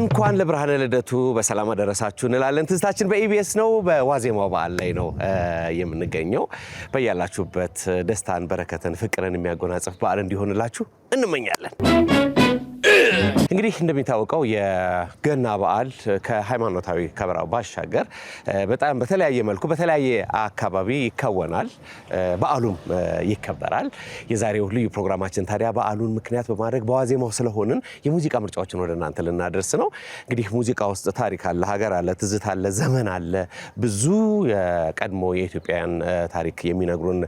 እንኳን ለብርሃነ ልደቱ በሰላም አደረሳችሁ እንላለን። ትዝታችን በኢቢኤስ ነው። በዋዜማው በዓል ላይ ነው የምንገኘው። በያላችሁበት ደስታን፣ በረከትን፣ ፍቅርን የሚያጎናጽፍ በዓል እንዲሆንላችሁ እንመኛለን። እንግዲህ እንደሚታወቀው የገና በዓል ከሃይማኖታዊ ከበራው ባሻገር በጣም በተለያየ መልኩ በተለያየ አካባቢ ይከወናል፣ በዓሉም ይከበራል። የዛሬው ልዩ ፕሮግራማችን ታዲያ በዓሉን ምክንያት በማድረግ በዋዜማው ስለሆንን የሙዚቃ ምርጫዎችን ወደ እናንተ ልናደርስ ነው። እንግዲህ ሙዚቃ ውስጥ ታሪክ አለ፣ ሀገር አለ፣ ትዝታ አለ፣ ዘመን አለ። ብዙ የቀድሞ የኢትዮጵያን ታሪክ የሚነግሩን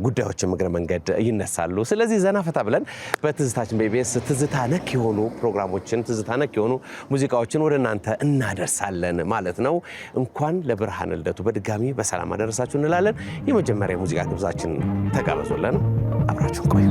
ጉዳዮችን እግረ መንገድ ይነሳሉ። ስለዚህ ዘና ፈታ ብለን በትዝታችን በኢቢኤስ ትዝታ ነክ የሆኑ ፕሮግራሞችን ትዝታ ነክ የሆኑ ሙዚቃዎችን ወደ እናንተ እናደርሳለን ማለት ነው። እንኳን ለብርሃነ ልደቱ በድጋሚ በሰላም አደረሳችሁ እንላለን። የመጀመሪያ ሙዚቃ ግብዛችን ተጋበዙልን። አብራችሁን ቆዩ።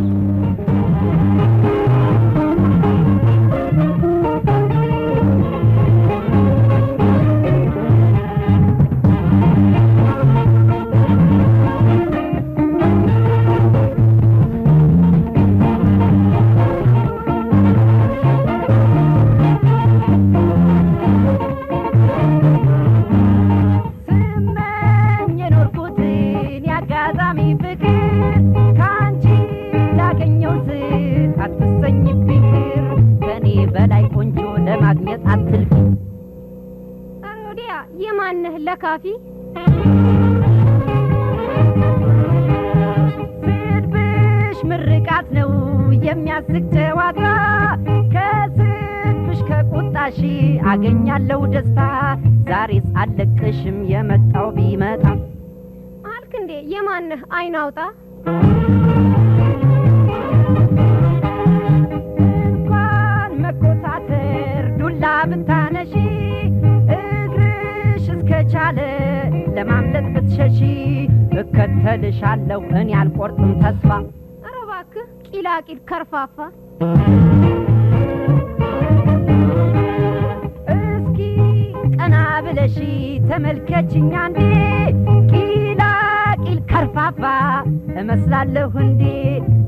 ለካፊ ስድብሽ ምርቃት ነው የሚያስቅ ጨዋታ ከስድብሽ ከቁጣሽ አገኛለሁ ደስታ ዛሬስ አለቅሽም የመጣው ቢመጣ አልክ እንዴ የማንህ አይን አውጣ እንኳን መኮሳተር ዱላ ብታነሺ ከቻለ ለማምለጥ ብትሸሺ እከተልሻለሁ እኔ አልቆርጥም ተስፋ ኧረ እባክህ ቂላቂል ከርፋፋ እስኪ ቀና ብለሽ ተመልከችኝ አንዴ ቂላቂል ከርፋፋ እመስላለሁ እንዴ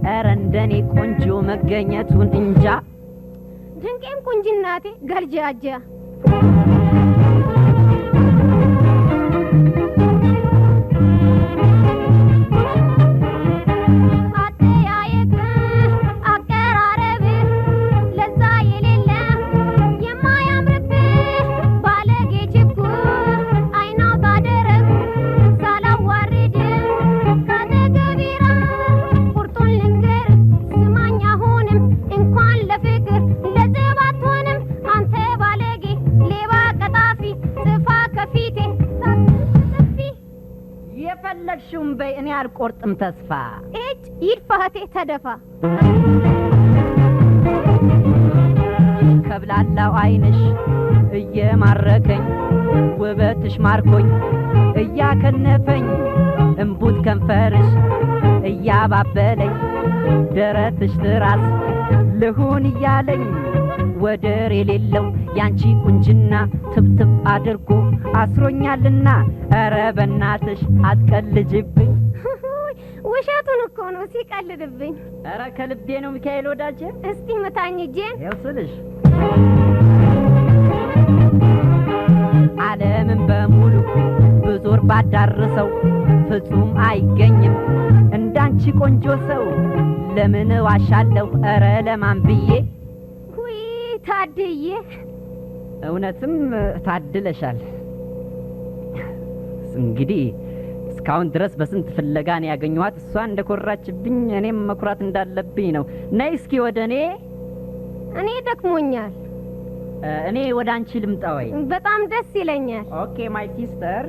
ኧረ እንደኔ ቆንጆ መገኘቱን እንጃ ድንቄም ቁንጅናቴ ገርጃጃ የፈለግሽውን በይ እኔ አልቆርጥም ተስፋ እጅ ይድፋቴ ተደፋ ከብላላው አይንሽ እየማረከኝ ውበትሽ ማርኮኝ እያከነፈኝ እንቡት ከንፈርሽ እያባበለኝ ደረትሽ ትራስ ልሁን እያለኝ ወደር የሌለው ያንቺ ቁንጅና ትብትብ አድርጎ አስሮኛልና ኧረ በእናትሽ አትቀልጅብኝ ውሸቱን እኮ ነው ሲቀልድብኝ ኧረ ከልቤ ነው ሚካኤል ወዳጄ እስቲ መታኝ እጄን ያውስልሽ ዓለምን በሙሉ ብዙር ባዳርሰው ፍጹም አይገኝም እንዳንቺ ቆንጆ ሰው ለምን ዋሻለሁ ኧረ ለማን ብዬ ውይ ታድዬ እውነትም ታድለሻል እንግዲህ እስካሁን ድረስ በስንት ፍለጋ ነው ያገኘኋት እሷ እንደኮራችብኝ እኔም መኩራት እንዳለብኝ ነው ነይ እስኪ ወደ እኔ ደክሞኛል እኔ ወደ አንቺ ልምጣ ወይ በጣም ደስ ይለኛል ኦኬ ማይ ሲስተር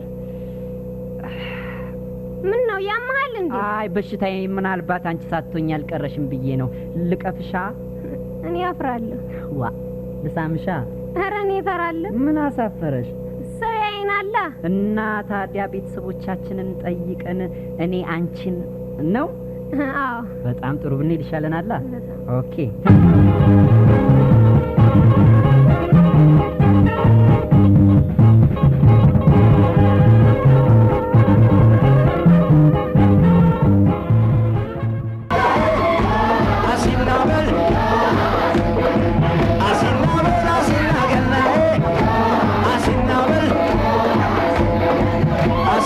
ምን ነው ያማል እንዴ አይ በሽታዬ ምናልባት አንቺ ሳትሆኝ አልቀረሽም ብዬ ነው ልቀፍሻ እኔ አፍራለሁ ዋ ልሳምሻ ኧረ እኔ እፈራለሁ ምን አሳፈረሽ ሰው ያይናላ እና ታዲያ ቤተሰቦቻችንን ጠይቀን እኔ አንቺን ነው አዎ በጣም ጥሩ ብንሄድ ይሻለናል ኦኬ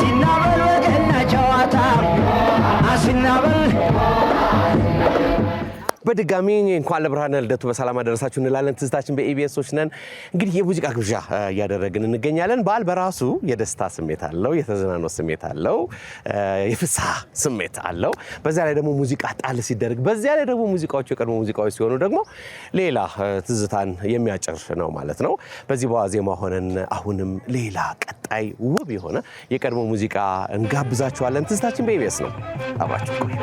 አሲናበል ወገና ጨዋታ አሲናበል በድጋሚ እንኳን ለብርሃነ ልደቱ በሰላም አደረሳችሁ እንላለን። ትዝታችን በኢቢኤሶች ነን። እንግዲህ የሙዚቃ ግብዣ እያደረግን እንገኛለን። በዓል በራሱ የደስታ ስሜት አለው፣ የተዝናኖት ስሜት አለው፣ የፍስሐ ስሜት አለው። በዚያ ላይ ደግሞ ሙዚቃ ጣል ሲደረግ፣ በዚያ ላይ ደግሞ ሙዚቃዎቹ የቀድሞ ሙዚቃዎች ሲሆኑ ደግሞ ሌላ ትዝታን የሚያጭር ነው ማለት ነው። በዚህ በዋዜማ ሆነን አሁንም ሌላ ቀጣይ ውብ የሆነ የቀድሞ ሙዚቃ እንጋብዛችኋለን። ትዝታችን በኢቢኤስ ነው። አብራችሁ ቆዩ።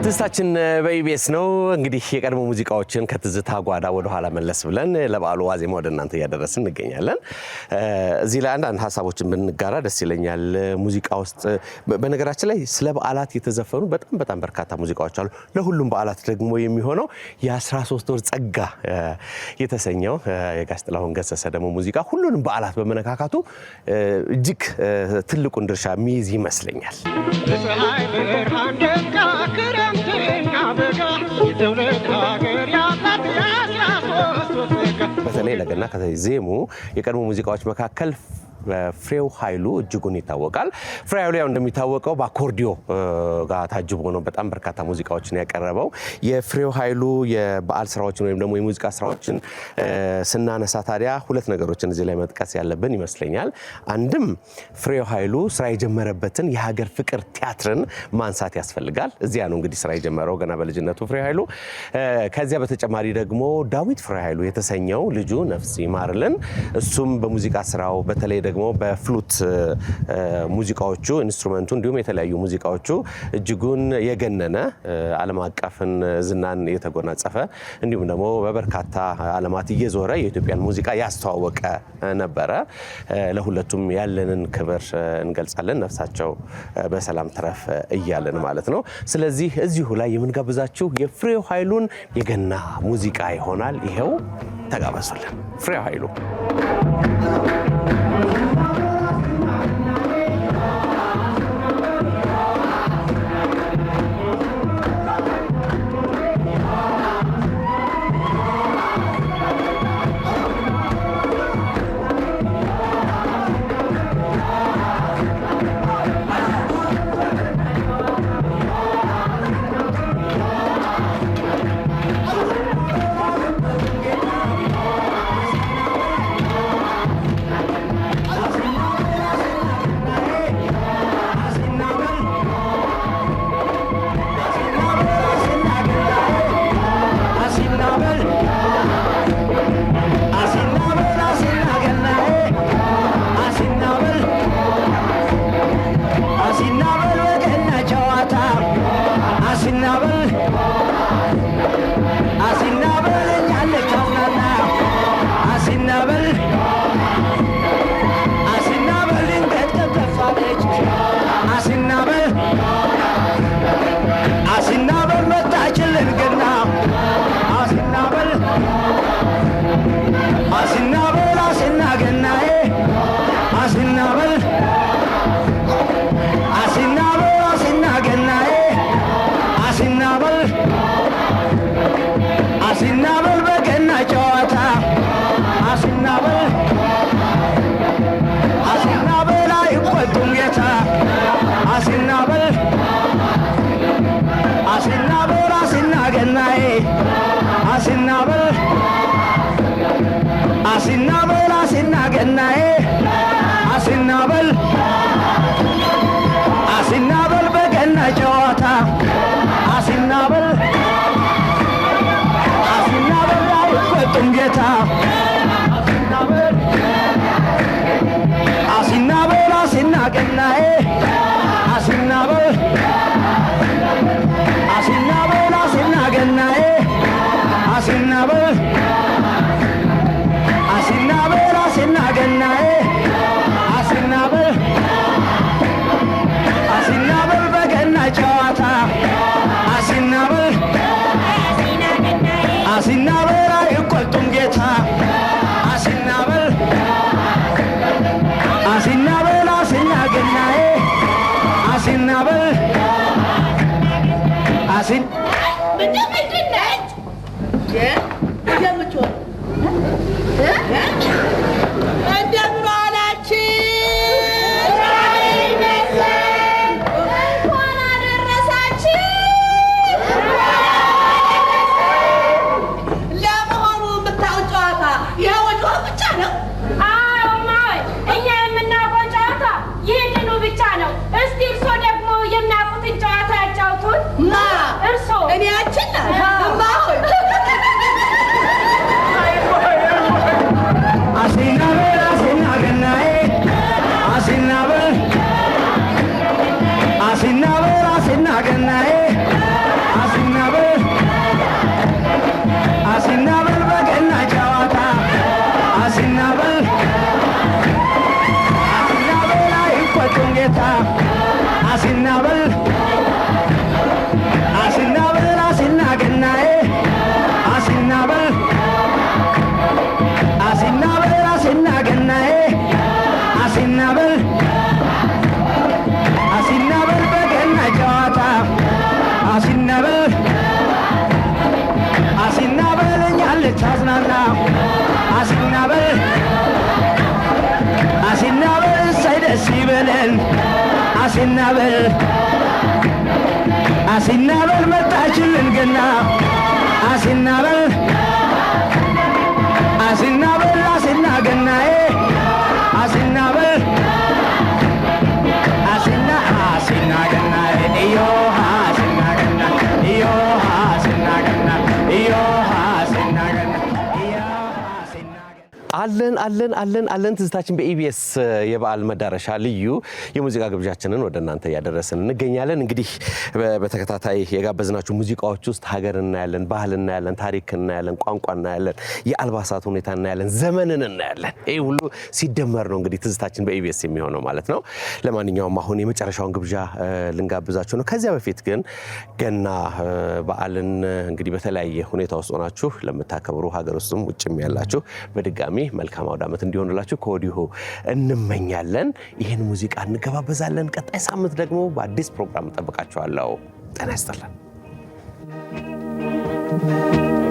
ትዝታችን በኢቢኤስ ነው። እንግዲህ የቀድሞ ሙዚቃዎችን ከትዝታ ጓዳ ወደ ኋላ መለስ ብለን ለበዓሉ ዋዜማ ወደ እናንተ እያደረስን እንገኛለን። እዚህ ላይ አንዳንድ ሀሳቦችን ብንጋራ ደስ ይለኛል። ሙዚቃ ውስጥ በነገራችን ላይ ስለ በዓላት የተዘፈኑ በጣም በርካታ ሙዚቃዎች አሉ። ለሁሉም በዓላት ደግሞ የሚሆነው የ13 ወር ጸጋ የተሰኘው የጋሽ ጥላሁን ገሰሰ ደግሞ ሙዚቃ ሁሉንም በዓላት በመነካካቱ እጅግ ትልቁን ድርሻ የሚይዝ ይመስለኛል። በተለይ ለገና ከተዜሙ የቀድሞ ሙዚቃዎች መካከል ፍሬው ኃይሉ እጅጉን ይታወቃል። ፍሬው ኃይሉ ያው እንደሚታወቀው በአኮርዲዮ ጋር ታጅቦ ነው በጣም በርካታ ሙዚቃዎችን ያቀረበው። የፍሬው ኃይሉ የበዓል ስራዎችን ወይም ደግሞ የሙዚቃ ስራዎችን ስናነሳ ታዲያ ሁለት ነገሮችን እዚህ ላይ መጥቀስ ያለብን ይመስለኛል። አንድም ፍሬው ኃይሉ ስራ የጀመረበትን የሀገር ፍቅር ቲያትርን ማንሳት ያስፈልጋል። እዚያ ነው እንግዲህ ስራ የጀመረው ገና በልጅነቱ ፍሬው ኃይሉ። ከዚያ በተጨማሪ ደግሞ ዳዊት ፍሬው ኃይሉ የተሰኘው ልጁ ነፍስ ይማርልን እሱም በሙዚቃ ስራው በተለይ ደግሞ በፍሉት ሙዚቃዎቹ ኢንስትሩመንቱ እንዲሁም የተለያዩ ሙዚቃዎቹ እጅጉን የገነነ ዓለም አቀፍን ዝናን የተጎናጸፈ እንዲሁም ደግሞ በበርካታ ዓለማት እየዞረ የኢትዮጵያን ሙዚቃ ያስተዋወቀ ነበረ። ለሁለቱም ያለንን ክብር እንገልጻለን። ነፍሳቸው በሰላም ትረፍ እያለን ማለት ነው። ስለዚህ እዚሁ ላይ የምንጋብዛችሁ የፍሬው ኃይሉን የገና ሙዚቃ ይሆናል። ይሄው ተጋበዙልን። ፍሬው ኃይሉ እርሶ አሲናበል በገና ጨዋታ አሲናበል አሲናበል አይቆጡም ጌታ አሲናበል አሲናበል አሲና ገናዬ አሲናበል አሲናበል አሲና ገናዬ አሲናበል አሲናበል በገና ጨዋታ አሲናበል አሲናበል እኛን ልታዝናና አሲናበል አሲናበል እሰይ ደስ ይበለን አሲናበል አሲናበል መጣችልን ገና አሲናበል አሲናበል አሲና ገናዬ አሲናበል አሲና አሲና ገናዬ እዮሃ አሲና ገና እዮሃ አሲና ገና እዮሃ አሲና ገና አለን ትዝታችን በኢቢኤስ የበዓል መዳረሻ ልዩ የሙዚቃ ግብዣችንን ወደ እናንተ ያደረስን እንገኛለን። እንግዲህ በተከታታይ የጋበዝናችሁ ሙዚቃዎች ውስጥ ሀገር እናያለን፣ ባህል እናያለን፣ ታሪክ እናያለን፣ ቋንቋ እናያለን፣ የአልባሳት ሁኔታ እናያለን፣ ዘመንን እናያለን። ይሄ ሁሉ ሲደመር ነው እንግዲህ ትዝታችን በኢቢኤስ የሚሆነው ማለት ነው። ለማንኛውም አሁን የመጨረሻውን ግብዣ ልንጋብዛችሁ ነው። ከዚያ በፊት ግን ገና በዓልን እንግዲህ በተለያየ ሁኔታ ውስጥ ሆናችሁ ለምታከብሩ ሀገር ውስጥም ውጭም ያላችሁ በድጋሚ መልካም አውደ ዓመት እንዲሆንላችሁ ከወዲሁ እንመኛለን። ይህን ሙዚቃ እንገባበዛለን። ቀጣይ ሳምንት ደግሞ በአዲስ ፕሮግራም እንጠብቃችኋለሁ። ጤና ይስጥልን። Thank you.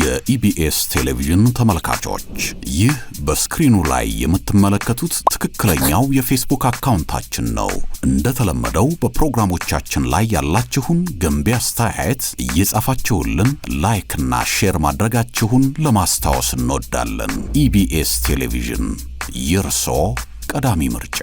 የኢቢኤስ ቴሌቪዥን ተመልካቾች ይህ በስክሪኑ ላይ የምትመለከቱት ትክክለኛው የፌስቡክ አካውንታችን ነው። እንደተለመደው በፕሮግራሞቻችን ላይ ያላችሁን ገንቢ አስተያየት እየጻፋችሁልን ላይክ እና ሼር ማድረጋችሁን ለማስታወስ እንወዳለን። ኢቢኤስ ቴሌቪዥን የርሶ ቀዳሚ ምርጫ